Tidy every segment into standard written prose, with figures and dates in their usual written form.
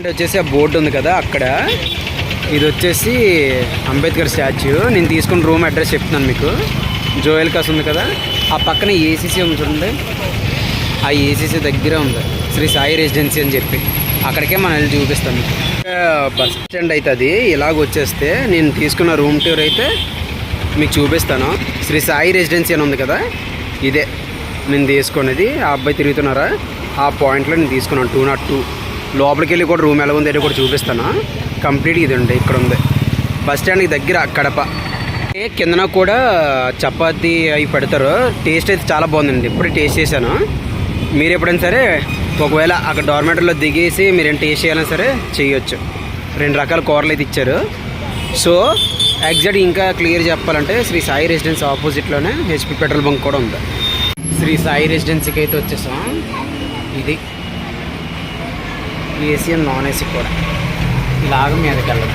వచ్చేసి ఆ బోర్డు ఉంది కదా అక్కడ, ఇది వచ్చేసి అంబేద్కర్ స్టాచ్యూ. నేను తీసుకున్న రూమ్ అడ్రస్ చెప్తున్నాను మీకు. జోయల్ కాస్ ఉంది కదా, ఆ పక్కన ఏసీసీ ఉంది చూడండి, ఆ ఏసీసీ దగ్గర ఉంది శ్రీ సాయి రెసిడెన్సీ అని చెప్పి. అక్కడికే మనం వెళ్ళి చూపిస్తాం మీకు. బస్ స్టాండ్ అయితే అది ఇలాగ వచ్చేస్తే నేను తీసుకున్న రూమ్ టూర్ అయితే మీకు చూపిస్తాను. శ్రీ సాయి రెసిడెన్సీ అని ఉంది కదా, ఇదే నేను తీసుకున్నది. ఆ అబ్బాయి తిరుగుతున్నారా, ఆ పాయింట్లో నేను తీసుకున్నాను 202. లోపలికి వెళ్ళి కూడా రూమ్ ఎలా ఉంది అయితే కూడా చూపిస్తాను. కంప్లీట్ ఇది ఉంది, ఇక్కడ ఉంది బస్ స్టాండ్కి దగ్గర కడప. కిందన కూడా చపాతీ అవి పెడతారు. టేస్ట్ అయితే చాలా బాగుందండి, ఇప్పుడే టేస్ట్ చేశాను. మీరు ఎప్పుడైనా సరే ఒకవేళ అక్కడ డార్మెటరీలో దిగేసి మీరేం టేస్ట్ చేయాలన్నా సరే చేయొచ్చు. 2 రకాల కూరలు అయితే ఇచ్చారు. సో ఎగ్జాక్ట్ ఇంకా క్లియర్ చెప్పాలంటే శ్రీ సాయి రెసిడెన్సీ ఆపోజిట్లోనే హెచ్పి పెట్రోల్ బంక్ కూడా ఉంది. శ్రీ సాయి రెసిడెన్సీకి అయితే వచ్చేసాం. ఇది ఏసీ అండ్ నాన్ ఏసీ కూడా. ఇలాగ మీదకి వెళ్ళడం.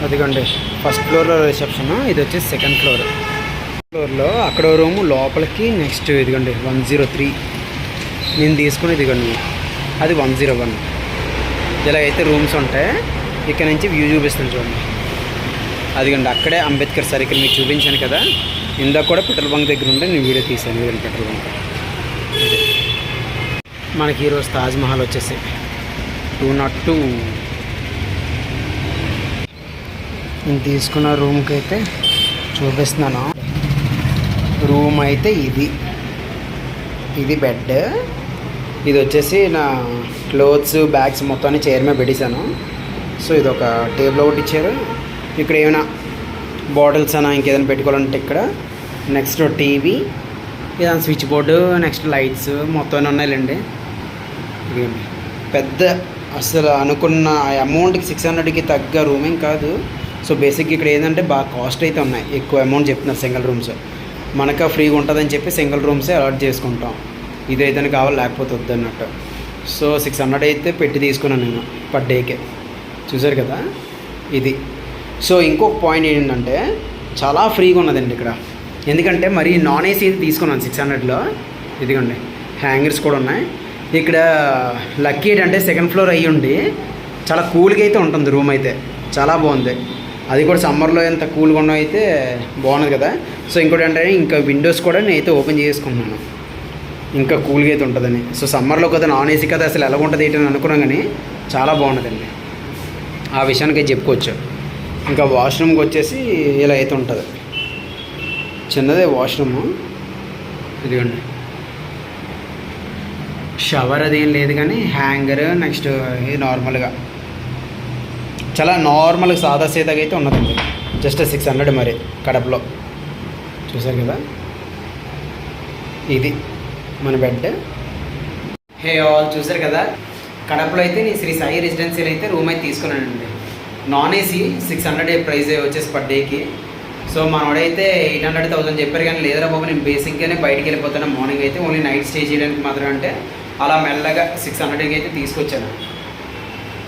అదిగోండి ఫస్ట్ ఫ్లోర్లో రిసెప్షన్, ఇది వచ్చేసి సెకండ్ ఫ్లోర్లో అక్కడ రూము లోపలికి. నెక్స్ట్ ఇదిగోండి 103 నేను తీసుకుని, ఇదిగోండి అది 101. ఇలాగైతే రూమ్స్ ఉంటాయి. ఇక్కడ నుంచి వ్యూ చూపిస్తాను చూడండి. అదిగోండి అక్కడే అంబేద్కర్ సర్కిల్ మీకు చూపించాను కదా, ఇందాక కూడా పెట్రోల్ బంక్ దగ్గర ఉంటే నేను వీడియో తీసాను. ఇదిగోండి పెట్రోల్ బంక్. మనకి ఈరోజు తాజ్మహల్ వచ్చేసి 202. నేను తీసుకున్న రూమ్కి అయితే చూపిస్తున్నాను. రూమ్ అయితే ఇది బెడ్. ఇది వచ్చేసి నా క్లోత్స్ బ్యాగ్స్ మొత్తాన్ని చైర్ మీద పెట్టేశాను. సో ఇది ఒక టేబుల్ ఒకటి ఇచ్చారు. ఇక్కడ ఏమైనా బాటిల్స్ అయినా ఇంకేదైనా పెట్టుకోవాలంటే ఇక్కడ. నెక్స్ట్ టీవీ, ఇదాని స్విచ్ బోర్డు, నెక్స్ట్ లైట్స్ మొత్తం ఉన్నాయిలేండి. ఇదిగోండి పెద్ద, అసలు అనుకున్న అమౌంట్కి 600కి తగ్గ రూమేం కాదు. సో బేసిక్గా ఇక్కడ ఏంటంటే బాగా కాస్ట్ అయితే ఉన్నాయి, ఎక్కువ అమౌంట్ చెప్తున్నారు. సింగిల్ రూమ్స్ మనకు ఫ్రీగా ఉంటుందని చెప్పి సింగిల్ రూమ్సే అలాట్ చేసుకుంటాం. ఇదైతే కావాలి లేకపోతే వద్దన్నట్టు. సో 600 అయితే పెట్టి తీసుకున్నాను నేను పర్ డేకే. చూసారు కదా ఇది. సో ఇంకొక పాయింట్ ఏంటంటే చాలా ఫ్రీగా ఉన్నదండి ఇక్కడ. ఎందుకంటే మరి నాన్ ఏసీ తీసుకున్నాను 600లో. ఇదిగోండి హ్యాంగర్స్ కూడా ఉన్నాయి ఇక్కడ. లక్కీ ఏంటంటే సెకండ్ ఫ్లోర్ అయ్యి ఉండి చాలా కూల్గా అయితే ఉంటుంది రూమ్ అయితే, చాలా బాగుంది. అది కూడా సమ్మర్లో ఎంత కూల్గా ఉన్న అయితే బాగున్నది కదా. సో ఇంకోటి ఏంటంటే ఇంకా విండోస్ కూడా నేనైతే ఓపెన్ చేసుకుంటున్నాను, ఇంకా కూల్గా అయితే ఉంటుందని. సో సమ్మర్లో కదా నాన్ ఏసీ కదా అసలు ఎలా ఉంటుంది ఏంటని అనుకున్నాం, కానీ చాలా బాగుంటుందండి. ఆ విషయానికి చెప్పుకోవచ్చు. ఇంకా వాష్రూమ్కి వచ్చేసి ఇలా అయితే ఉంటుంది, చిన్నదే వాష్రూము. ఇదిగోండి షవర్ అదేం లేదు కానీ హ్యాంగర్. నెక్స్ట్ ఇది నార్మల్గా చాలా నార్మల్గా సాదా సీదాగా అయితే ఉన్నదండి. జస్ట్ 600 మరి కడపలో. చూసారు కదా ఇది మన బెడ్. హే ఆల్, చూసారు కదా కడపలో అయితే నేను శ్రీ సాయి రెసిడెన్సీలో అయితే రూమ్ అయితే తీసుకున్నానండి. నాన్ ఏసీ 600 ప్రైస్ వచ్చేసి పర్ డేకి. సో మనోడైతే 800-1000 చెప్పారు, కానీ లేదరా బాబు నేను బేసిక్గానే బయటికి వెళ్ళిపోతాను. మార్నింగ్ అయితే ఓన్లీ నైట్ స్టే చేయడానికి మాత్రం అంటే అలా మెల్లగా 600కి అయితే తీసుకొచ్చాను.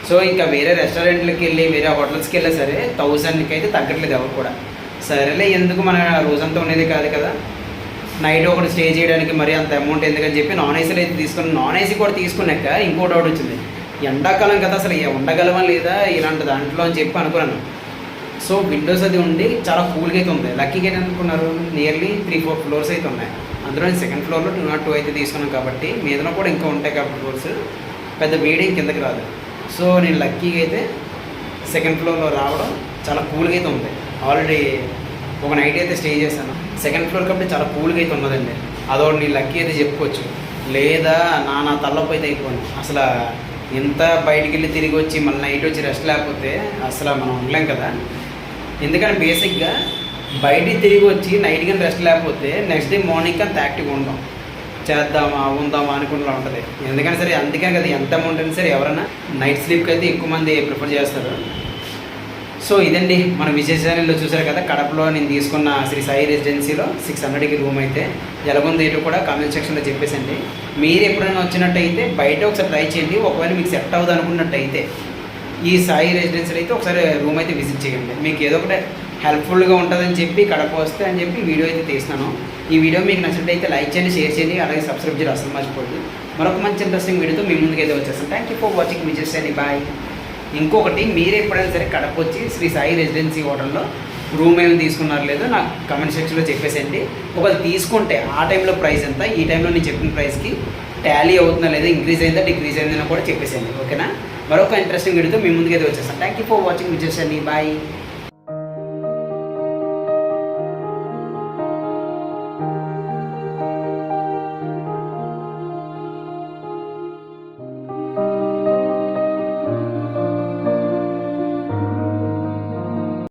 సో ఇంకా వేరే రెస్టారెంట్లకి వెళ్ళి వేరే హోటల్స్కి వెళ్ళా సరే 1000కి అయితే తగ్గట్లేదు ఎవరు కూడా. సరేలే ఎందుకు మన రోజంతా ఉండేది కాదు కదా, నైట్ ఒకటి స్టే చేయడానికి మరి అంత అమౌంట్ ఎందుకని చెప్పి నాన్ ఏసీలో అయితే తీసుకున్నాను. నాన్ ఏసీ కూడా తీసుకున్నాక ఇంకో డౌట్ వచ్చింది, ఎండాకాలం కదా అసలు ఉండగలమా లేదా ఇలాంటి దాంట్లో అని చెప్పి అనుకున్నాను. సో విండోస్ అది ఉండి చాలా కూల్గా అయితే ఉంది. లక్కీగా ఏంటి అనుకున్నారు, నియర్లీ 3-4 ఫ్లోర్స్ అయితే ఉన్నాయి. అందులో నేను సెకండ్ ఫ్లోర్లో 202 అయితే తీసుకున్నాను కాబట్టి మీదలో కూడా ఇంకా ఉంటాయి కాబట్టి ఫ్లోర్స్ పెద్ద వేడి కిందకి రాదు. సో నేను లక్కీగా అయితే సెకండ్ ఫ్లోర్లో రావడం చాలా కూల్గా అయితే ఉంది. ఆల్రెడీ ఒక నైట్ అయితే స్టే చేశాను సెకండ్ ఫ్లోర్ కాబట్టి చాలా కూల్గా అయితే ఉన్నదండి. అదొకటి నేను లక్కీ అయితే చెప్పుకోవచ్చు. లేదా నా తలనొప్పి అయితే అయిపోయింది. అసలు ఎంత బయటికి వెళ్ళి తిరిగి వచ్చి మళ్ళీ నైట్ వచ్చి రెస్ట్ లేకపోతే అసలు మనం ఉండలేం కదా. ఎందుకంటే బేసిక్గా బయటికి తిరిగి వచ్చి నైట్ కానీ రెస్ట్ లేకపోతే నెక్స్ట్ డే మార్నింగ్ అంత యాక్టివ్గా ఉంటాం, చేద్దామా ఉందామా అనుకుంటూ ఉంటుంది. ఎందుకని సరే అందుకని కదా ఎంత అమౌంట్ అయినా సరే ఎవరైనా నైట్ స్లీప్కి అయితే ఎక్కువ మంది ప్రిఫర్ చేస్తారు. సో ఇదండి మన విజయశాలలో చూసారు కదా కడపలో నేను తీసుకున్న శ్రీ సాయి రెసిడెన్సీలో 600కి రూమ్ అయితే ఎలాగుంది ఏంటో కూడా కామెంట్ సెక్షన్లో చెప్పేసండి. మీరు ఎప్పుడైనా వచ్చినట్టయితే బయట ఒకసారి ట్రై చేయండి. ఒకవేళ మీకు సెట్ అవ్వదు అనుకున్నట్టయితే ఈ సాయి రెసిడెన్సీలో అయితే ఒకసారి రూమ్ అయితే విజిట్ చేయండి. మీకు ఏదో ఒకటి హెల్ప్ఫుల్గా ఉంటుందని చెప్పి కడప వస్తే అని చెప్పి వీడియో అయితే తీస్తున్నాను. ఈ వీడియో మీకు నచ్చినట్టయితే లైక్ చేయండి, షేర్ చేయండి, అలాగే సబ్స్క్రైబ్ చేయండి అసలు మర్చిపోద్దు. మరొక మంచి ఇంట్రెస్టింగ్ వీడియోతో మీ ముందుకైతే వచ్చేస్తాను. Thank you for watching Vijayashali. Bye. ఇంకొకటి మీరు ఎప్పుడైనా సరే కడప వచ్చి శ్రీ సాయి రెసిడెన్సీ హోటల్లో రూమ్ ఏమి తీసుకున్నారు లేదో నాకు కమెంట్ సెక్షన్లో చెప్పేసేయండి. ఒకవేళ తీసుకుంటే ఆ టైంలో ప్రైస్ ఎంత, ఈ టైంలో నేను చెప్పిన ప్రైస్కి టాలీ అవుతుందా లేదా, ఇంక్రీజ్ అయిందా డిక్రీజ్ అయిందని కూడా చెప్పేసేయండి. ఓకేనా? మరొక ఇంట్రెస్టింగ్ వీడియోతో మీ ముందుకైతే వచ్చేస్తాను. Thank you for watching Vijay. Bye.